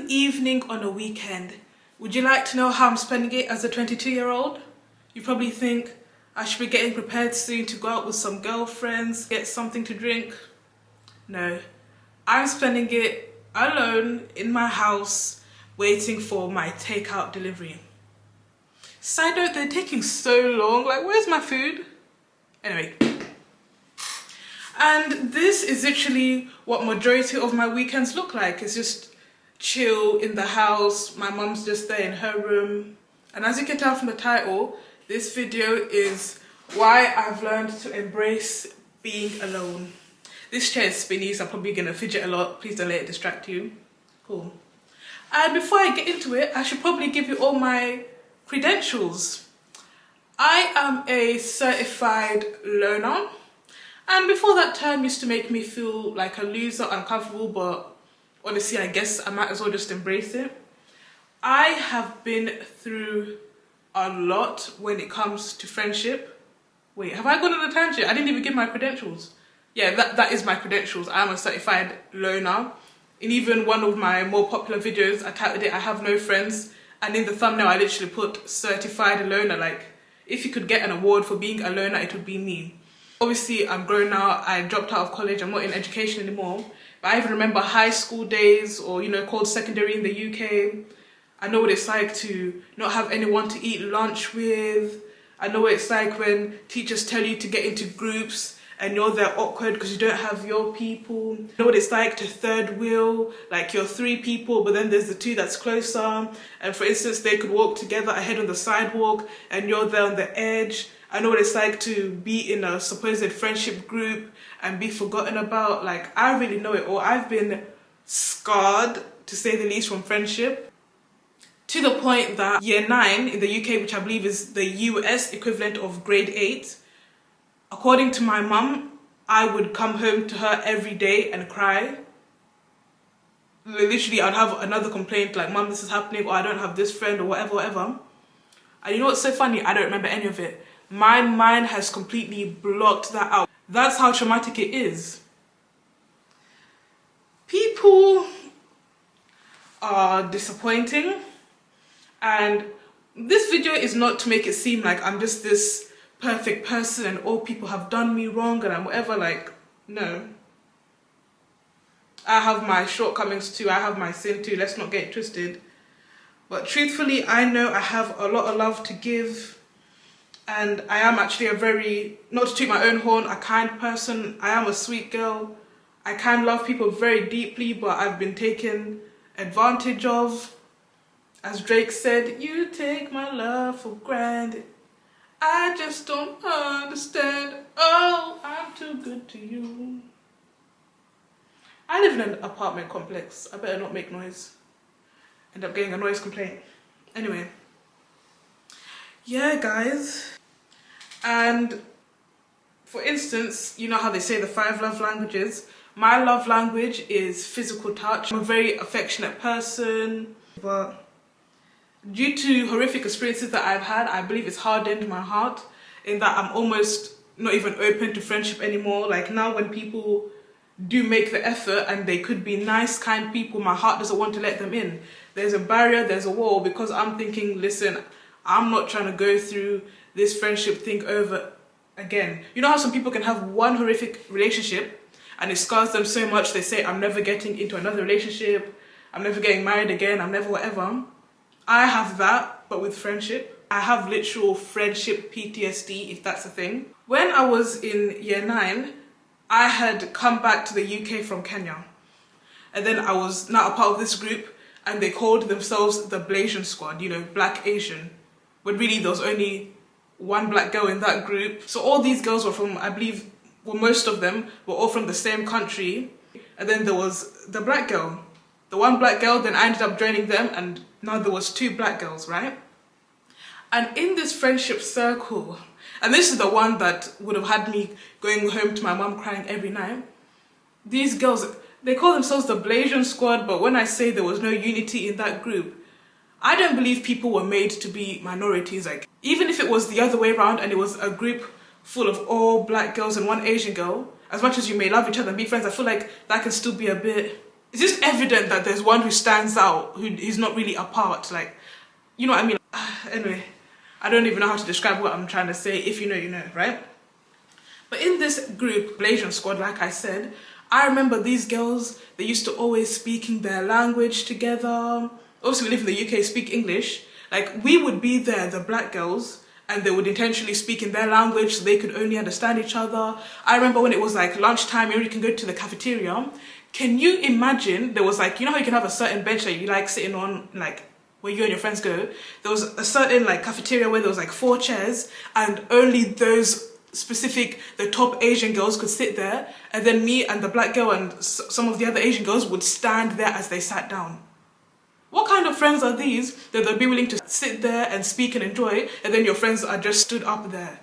an evening on a weekend. Would you like to know how I'm spending it as a 22-year-old? You probably think I should be getting prepared soon to go out with some girlfriends, get something to drink. No, I'm spending it alone in my house waiting for my takeout delivery. Side note, they're taking so long, like where's my food? Anyway. And this is literally what majority of my weekends look like. It's just chill in the house. My mom's just there in her room. And as you can tell from the title, this video is why I've learned to embrace being alone. This chair is spinny, so I'm probably gonna fidget a lot. Please don't let it distract you. Cool. And before I get into it, I should probably give you all my credentials. I am a certified loner. And before that term used to make me feel like a loser, uncomfortable, but honestly, I guess I might as well just embrace it. I have been through a lot when it comes to friendship. Wait, have I gone on a tangent? I didn't even give my credentials. Yeah, that is my credentials. I am a certified loner. In even one of my more popular videos, I titled it, I have no friends. And in the thumbnail, I literally put certified loner. Like, if you could get an award for being a loner, it would be me. Obviously, I'm grown now. I dropped out of college. I'm not in education anymore. But I even remember high school days, or, you know, called secondary in the UK. I know what it's like to not have anyone to eat lunch with. I know what it's like when teachers tell you to get into groups and you're there awkward because you don't have your people. I know what it's like to third wheel, like you're 3 people, but then there's the 2 that's closer. And for instance, they could walk together ahead on the sidewalk and you're there on the edge. I know what it's like to be in a supposed friendship group and be forgotten about. Like, I really know it all. I've been scarred, to say the least, from friendship. To the point that year 9 in the UK, which I believe is the US equivalent of grade 8, according to my mum, I would come home to her every day and cry. Literally, I'd have another complaint like, Mum, this is happening, or I don't have this friend, or whatever, whatever. And you know what's so funny? I don't remember any of it. My mind has completely blocked that out. That's how traumatic it is. People are disappointing, and this video is not to make it seem like I'm just this perfect person and all people have done me wrong and I'm whatever. Like, no. I have my shortcomings too, I have my sin too, let's not get it twisted. But truthfully, I know I have a lot of love to give. And I am actually a very, not to toot my own horn, a kind person. I am a sweet girl. I can love people very deeply, but I've been taken advantage of. As Drake said, you take my love for granted. I just don't understand. Oh, I'm too good to you. I live in an apartment complex. I better not make noise. End up getting a noise complaint. Anyway. Yeah, guys. And for instance, you know how they say the 5 love languages? My love language is physical touch. I'm a very affectionate person, but due to horrific experiences that I've had, I believe it's hardened my heart in that I'm almost not even open to friendship anymore. Like now when people do make the effort and they could be nice, kind people, my heart doesn't want to let them in. There's a barrier, there's a wall, because I'm thinking, listen, I'm not trying to go through this friendship thing over again. You know how some people can have one horrific relationship and it scars them so much they say, I'm never getting into another relationship, I'm never getting married again, I'm never whatever. I have that, but with friendship. I have literal friendship PTSD, if that's a thing. When I was in year 9, I had come back to the UK from Kenya. And then I was now a part of this group and they called themselves the Blasian Squad, you know, Black Asian. But really there was only one black girl in that group. So all these girls were from, I believe, well, most of them were all from the same country. And then there was the black girl. The one black girl, then I ended up joining them, and now there was 2 black girls, right? And in this friendship circle, and this is the one that would have had me going home to my mum crying every night. These girls, they call themselves the Blasian Squad, but when I say there was no unity in that group, I don't believe people were made to be minorities. Like, even if it was the other way around and it was a group full of all black girls and 1 Asian girl, as much as you may love each other and be friends, I feel like that can still be a bit it's just evident that there's one who stands out, who is not really apart. Like, you know what I mean? Anyway, I don't even know how to describe what I'm trying to say. If you know, you know, right? But in this group, Malaysian squad, like I said, I remember these girls, they used to always speaking their language together. Obviously, we live in the UK, speak English. Like, we would be there, the black girls, and they would intentionally speak in their language so they could only understand each other. I remember when it was like lunchtime, you can go to the cafeteria. Can you imagine, there was like, you know how you can have a certain bench that you like sitting on, like, where you and your friends go? There was a certain like cafeteria where there was like 4 chairs, and only those specific, the top Asian girls could sit there, and then me and the black girl and some of the other Asian girls would stand there as they sat down. What kind of friends are these that they'll be willing to sit there and speak and enjoy, and then your friends are just stood up there?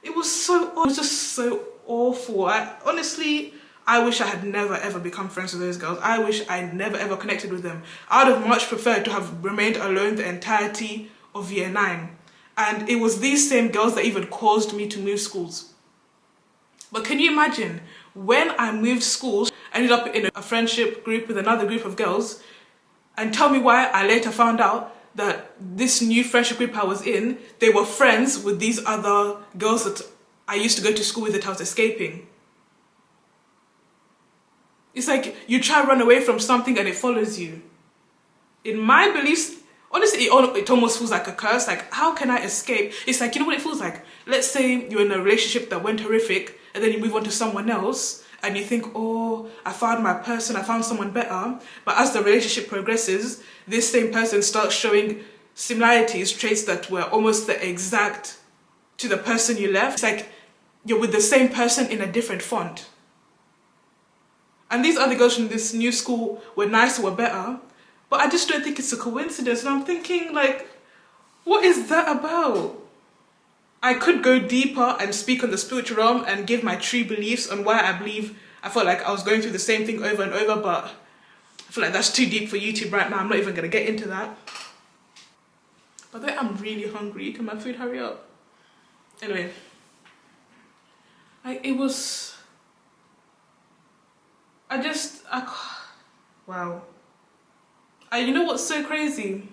It was just so awful. Honestly, I wish I had never ever become friends with those girls. I wish I never ever connected with them. I would have much preferred to have remained alone the entirety of year 9. And it was these same girls that even caused me to move schools. But can you imagine, when I moved schools, I ended up in a friendship group with another group of girls, and tell me why I later found out that this new friendship group I was in, they were friends with these other girls that I used to go to school with that I was escaping. It's like you try to run away from something and it follows you. In my beliefs, honestly, it almost feels like a curse. Like, how can I escape? It's like, you know what it feels like? Let's say you're in a relationship that went horrific, and then you move on to someone else, and you think, oh, I found my person, I found someone better. But as the relationship progresses, this same person starts showing similarities, traits that were almost the exact to the person you left. It's like you're with the same person in a different font. And these other girls from this new school were nicer, were better. But I just don't think it's a coincidence. And I'm thinking, like, what is that about? I could go deeper and speak on the spiritual realm and give my true beliefs on why I believe. I felt like I was going through the same thing over and over, but I feel like that's too deep for YouTube right now. I'm not even going to get into that. But then I'm really hungry. Can my food hurry up? Anyway. It was... wow. You know what's so crazy?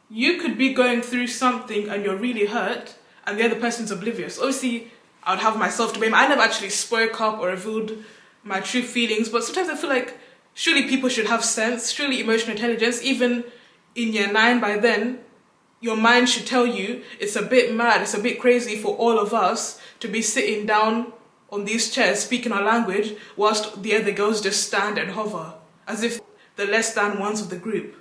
You could be going through something and you're really hurt, and the other person's oblivious. Obviously, I would have myself to blame. I never actually spoke up or revealed my true feelings, but sometimes I feel like surely people should have sense, surely emotional intelligence. Even in year 9 by then, your mind should tell you it's a bit mad, it's a bit crazy for all of us to be sitting down on these chairs speaking our language whilst the other girls just stand and hover, as if the less than ones of the group.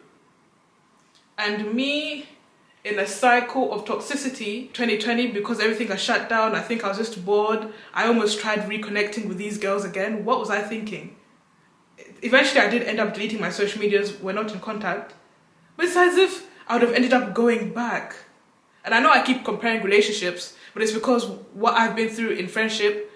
And me, in a cycle of toxicity, 2020, because everything got shut down, I think I was just bored. I almost tried reconnecting with these girls again. What was I thinking? Eventually, I did end up deleting my social medias. We're not in contact. But it's as if I would have ended up going back. And I know I keep comparing relationships, but it's because what I've been through in friendship,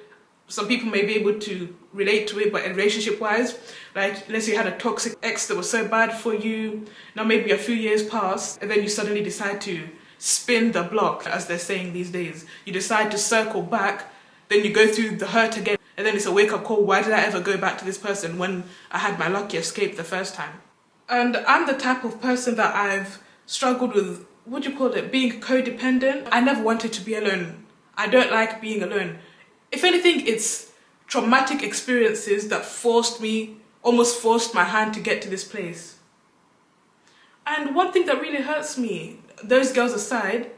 some people may be able to relate to it, but in relationship-wise, like, let's say you had a toxic ex that was so bad for you, now maybe a few years pass, and then you suddenly decide to spin the block, as they're saying these days. You decide to circle back, then you go through the hurt again, and then it's a wake-up call. Why did I ever go back to this person when I had my lucky escape the first time? And I'm the type of person that I've struggled with, what do you call it, being codependent. I never wanted to be alone. I don't like being alone. If anything, it's traumatic experiences that almost forced my hand to get to this place. And one thing that really hurts me, those girls aside,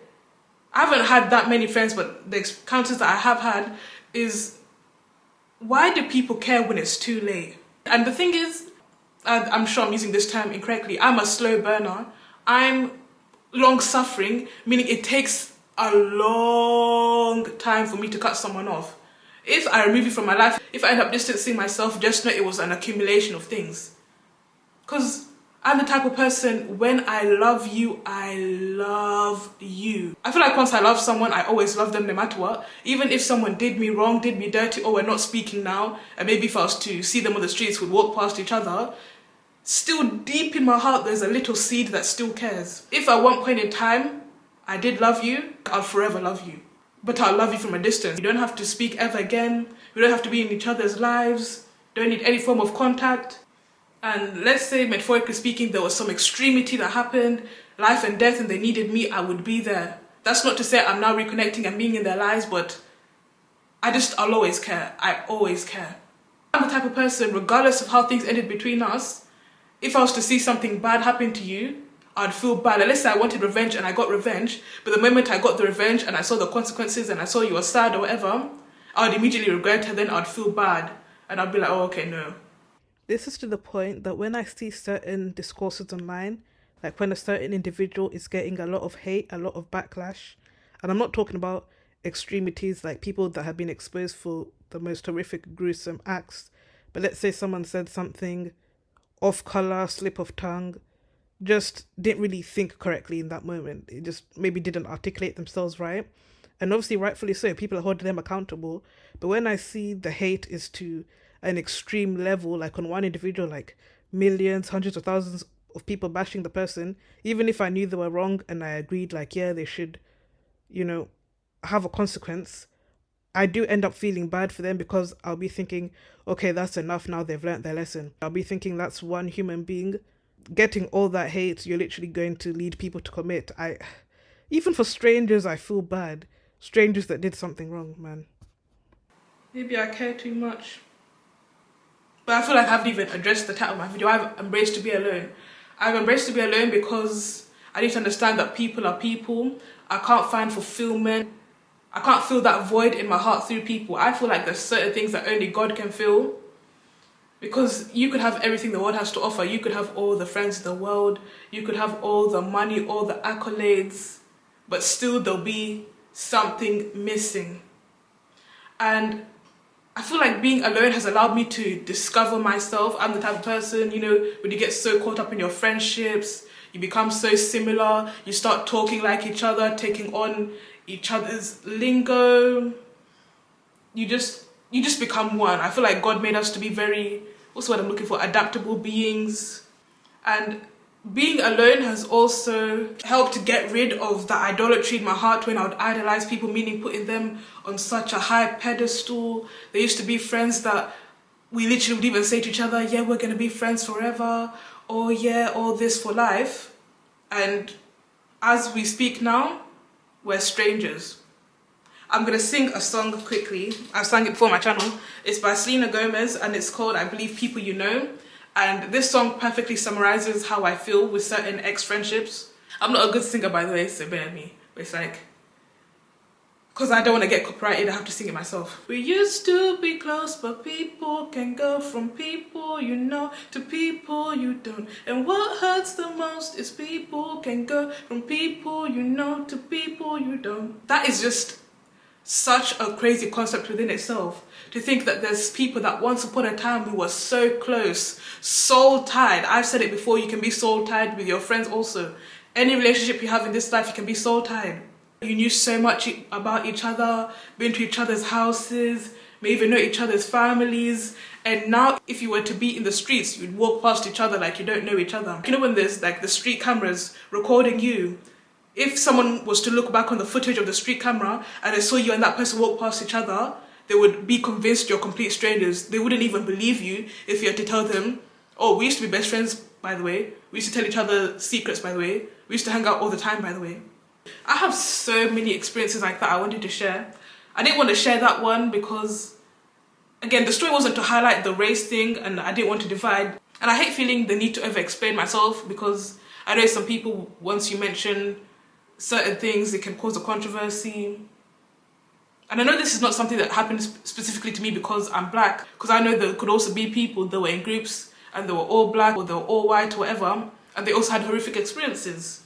I haven't had that many friends, but the encounters that I have had is, why do people care when it's too late? And the thing is, I'm sure I'm using this term incorrectly, I'm a slow burner. I'm long-suffering, meaning it takes a long time for me to cut someone off. If I remove you from my life, if I end up distancing myself, just know it was an accumulation of things. Because I'm the type of person, when I love you, I love you. I feel like once I love someone, I always love them no matter what. Even if someone did me wrong, did me dirty, or we're not speaking now, and maybe if I was to see them on the streets, we'd walk past each other, still deep in my heart, there's a little seed that still cares. If at one point in time, I did love you, I'll forever love you. But I'll love you from a distance. You don't have to speak ever again. We don't have to be in each other's lives. Don't need any form of contact. and let's say, metaphorically speaking, there was some extremity that happened, life and death, and they needed me, I would be there. That's not to say I'm now reconnecting and being in their lives, but I'll always care. I always care. I'm the type of person, regardless of how things ended between us, if I was to see something bad happen to you, I'd feel bad. Let's say I wanted revenge and I got revenge, but the moment I got the revenge and I saw the consequences and I saw you were sad or whatever, I would immediately regret it, then I'd feel bad. And I'd be like, oh, okay, no. This is to the point that when I see certain discourses online, like when a certain individual is getting a lot of hate, a lot of backlash, and I'm not talking about extremities like people that have been exposed for the most horrific, gruesome acts, but let's say someone said something off color, slip of tongue, just didn't really think correctly in that moment. It just maybe didn't articulate themselves right. And obviously, rightfully so, people are holding them accountable. But when I see the hate is to an extreme level, like on one individual, like millions, hundreds of thousands of people bashing the person, even if I knew they were wrong and I agreed, like, yeah, they should, you know, have a consequence, I do end up feeling bad for them because I'll be thinking, okay, that's enough now, they've learnt their lesson. I'll be thinking that's one human being. Getting all that hate, you're literally going to lead people to commit. Even for strangers, I feel bad. Strangers that did something wrong, man. Maybe I care too much. But I feel like I haven't even addressed the title of my video. I've embraced to be alone. I've embraced to be alone because I need to understand that people are people. I can't find fulfillment. I can't feel that void in my heart through people. I feel like there's certain things that only God can fill. Because you could have everything the world has to offer. You could have all the friends in the world. You could have all the money, all the accolades. But still there'll be something missing. And I feel like being alone has allowed me to discover myself. I'm the type of person, you know, when you get so caught up in your friendships, you become so similar, you start talking like each other, taking on each other's lingo. You just become one. I feel like God made us to be very, what's the word I'm looking for, adaptable beings. And being alone has also helped to get rid of the idolatry in my heart when I would idolize people, meaning putting them on such a high pedestal. There used to be friends that we literally would even say to each other, yeah, we're going to be friends forever, or yeah, all this for life. And as we speak now, we're strangers. I'm going to sing a song quickly. I've sang it before on my channel. It's by Selena Gomez and it's called, I Believe People You Know. And this song perfectly summarizes how I feel with certain ex-friendships. I'm not a good singer, by the way, so bear with me. But it's like, because I don't want to get copyrighted, I have to sing it myself. We used to be close, but people can go from people you know to people you don't. And what hurts the most is people can go from people you know to people you don't. That is just such a crazy concept within itself. To think that there's people that once upon a time we were so close, soul tied. I've said it before, you can be soul tied with your friends also. Any relationship you have in this life, you can be soul tied. You knew so much about each other, been to each other's houses, may even know each other's families. And now if you were to be in the streets, you'd walk past each other like you don't know each other. You know when there's like the street cameras recording you, if someone was to look back on the footage of the street camera and they saw you and that person walk past each other, they would be convinced you're complete strangers. They wouldn't even believe you if you had to tell them, oh, we used to be best friends, by the way. We used to tell each other secrets, by the way. We used to hang out all the time, by the way. I have so many experiences like that I wanted to share. I didn't want to share that one because, again, the story wasn't to highlight the race thing and I didn't want to divide. And I hate feeling the need to over-explain myself because I know some people, once you mention certain things, it can cause a controversy. And I know this is not something that happens specifically to me because I'm black, because I know there could also be people that were in groups and they were all black or they were all white or whatever, and they also had horrific experiences.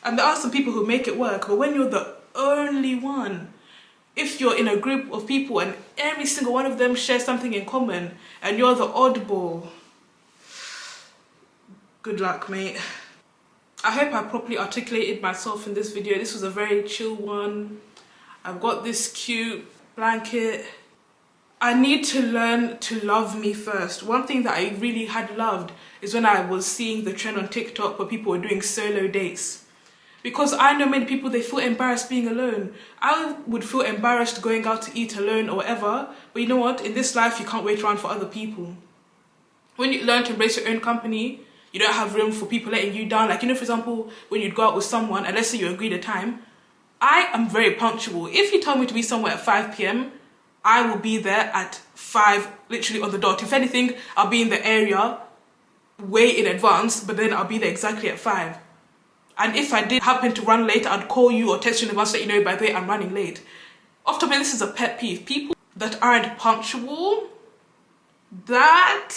And there are some people who make it work, but when you're the only one, if you're in a group of people and every single one of them shares something in common and you're the oddball, good luck, mate. I hope I properly articulated myself in this video. This was a very chill one. I've got this cute blanket. I need to learn to love me first. One thing that I really had loved is when I was seeing the trend on TikTok where people were doing solo dates. Because I know many people, they feel embarrassed being alone. I would feel embarrassed going out to eat alone or whatever. But you know what? In this life, you can't wait around for other people. When you learn to embrace your own company, you don't have room for people letting you down. Like, you know, for example, when you'd go out with someone, and let's say you agreed a time, I am very punctual. If you tell me to be somewhere at 5 p.m., I will be there at 5, literally on the dot. If anything, I'll be in the area way in advance, but then I'll be there exactly at 5. And if I did happen to run late, I'd call you or text you in advance to let you know, by the way, I'm running late. Off the top, this is a pet peeve. People that aren't punctual, that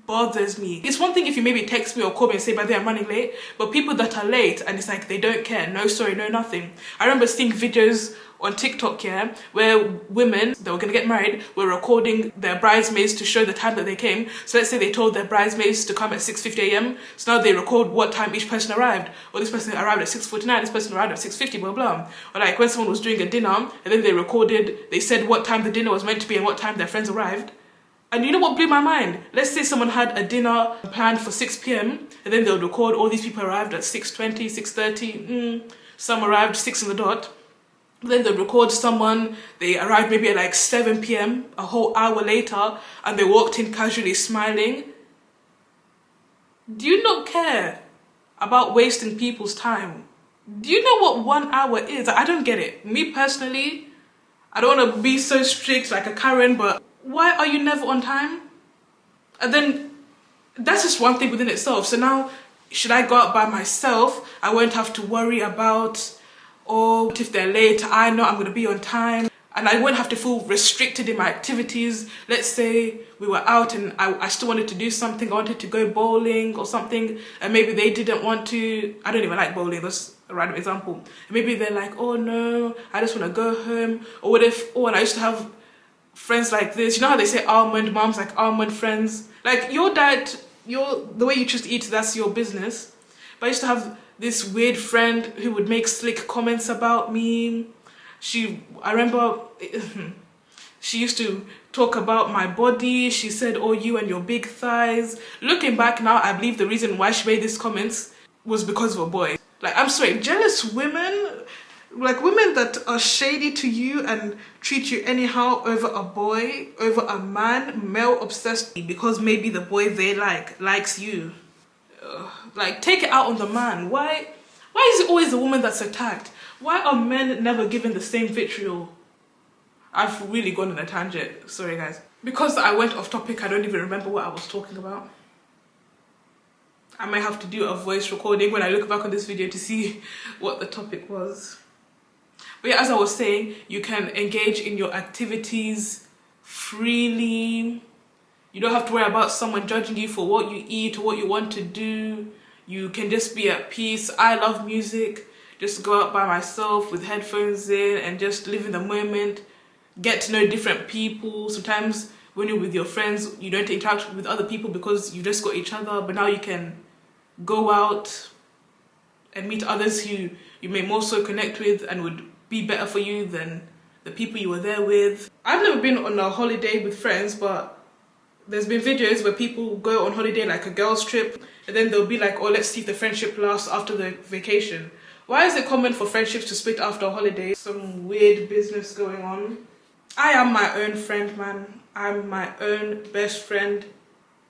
bothers me. It's one thing if you maybe text me or call me and say, by the way, I'm running late, but people that are late and it's like they don't care, no sorry, no nothing. I remember seeing videos on TikTok, yeah, where women that were gonna get married were recording their bridesmaids to show the time that they came. So let's say they told their bridesmaids to come at 6:50 a.m. So now they record what time each person arrived. Or this person arrived at 6:49, this person arrived at 6:50, blah, blah. Or like when someone was doing a dinner and then they said what time the dinner was meant to be and what time their friends arrived. And you know what blew my mind? Let's say someone had a dinner planned for 6 p.m. and then they'll record all these people arrived at 6:20, 6:30, some arrived 6 on the dot. Then they'll record someone, they arrived maybe at like 7 p.m, a whole hour later, and they walked in casually smiling. Do you not care about wasting people's time? Do you know what 1 hour is? I don't get it. Me personally, I don't want to be so strict like a Karen, but why are you never on time? And then that's just one thing within itself. So now, should I go out by myself? I won't have to worry about, or what if they're late? I know I'm going to be on time. And I won't have to feel restricted in my activities. Let's say we were out and I still wanted to do something. I wanted to go bowling or something. And maybe they didn't want to. I don't even like bowling. That's a random example. And maybe they're like, oh no, I just want to go home. Or what if, and I used to have friends like this. You know how they say almond moms, like almond friends? Like your diet, the way you choose to eat, that's your business. But I used to have this weird friend who would make slick comments about me. I remember she used to talk about my body. She said, oh, you and your big thighs. Looking back now, I believe the reason why she made these comments was because of a boy. Like, I'm sorry, jealous women, like women that are shady to you and treat you anyhow over a boy, over a man, male obsessed, because maybe the boy they likes you. Like, take it out on the man. Why is it always the woman that's attacked? Why are men never given the same vitriol? I've really gone on a tangent, sorry guys. Because I went off topic, I don't even remember what I was talking about. I might have to do a voice recording when I look back on this video to see what the topic was. But yeah, as I was saying, you can engage in your activities freely. You don't have to worry about someone judging you for what you eat or what you want to do. You can just be at peace. I love music. Just go out by myself with headphones in and just live in the moment. Get to know different people. Sometimes when you're with your friends, you don't interact with other people because you just got each other. But now you can go out and meet others who you may more so connect with and would be better for you than the people you were there with. I've never been on a holiday with friends, but there's been videos where people go on holiday like a girls trip and then they'll be like, oh, let's see if the friendship lasts after the vacation. Why is it common for friendships to split after a holiday? Some weird business going on. I am my own friend, man. I'm my own best friend.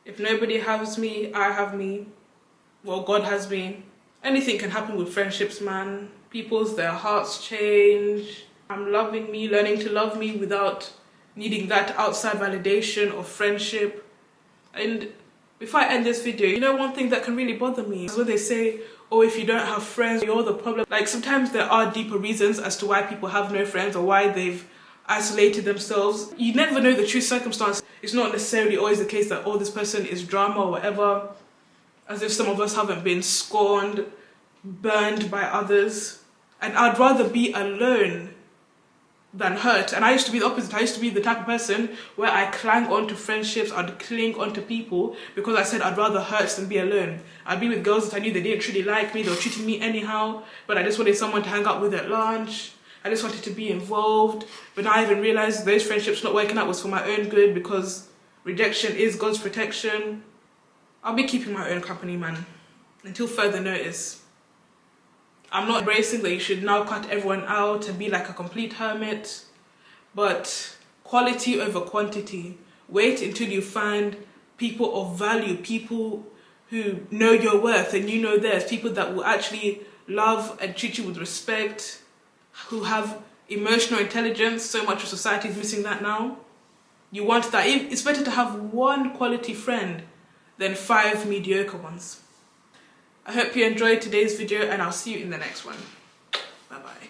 If nobody has me, I have me. Well, God has me. Anything can happen with friendships, man. Their hearts change. I'm loving me, learning to love me without needing that outside validation of friendship. And before I end this video, you know one thing that can really bother me is when they say, oh, if you don't have friends, you're the problem. Like, sometimes there are deeper reasons as to why people have no friends or why they've isolated themselves. You never know the true circumstance. It's not necessarily always the case that, oh, this person is drama or whatever, as if some of us haven't been scorned, burned by others. And I'd rather be alone than hurt. And I used to be the opposite. I used to be the type of person where I clang on to friendships, I'd cling on to people because I said I'd rather hurt than be alone. I'd be with girls that I knew they didn't truly like me, they were treating me anyhow, but I just wanted someone to hang out with at lunch. I just wanted to be involved. But now I even realised those friendships not working out was for my own good because rejection is God's protection. I'll be keeping my own company, man, until further notice. I'm not embracing that you should now cut everyone out and be like a complete hermit, but quality over quantity. Wait until you find people of value, people who know your worth and you know theirs, people that will actually love and treat you with respect, who have emotional intelligence. So much of society is missing that now. You want that. It's better to have one quality friend than 5 mediocre ones. I hope you enjoyed today's video and I'll see you in the next one. Bye bye.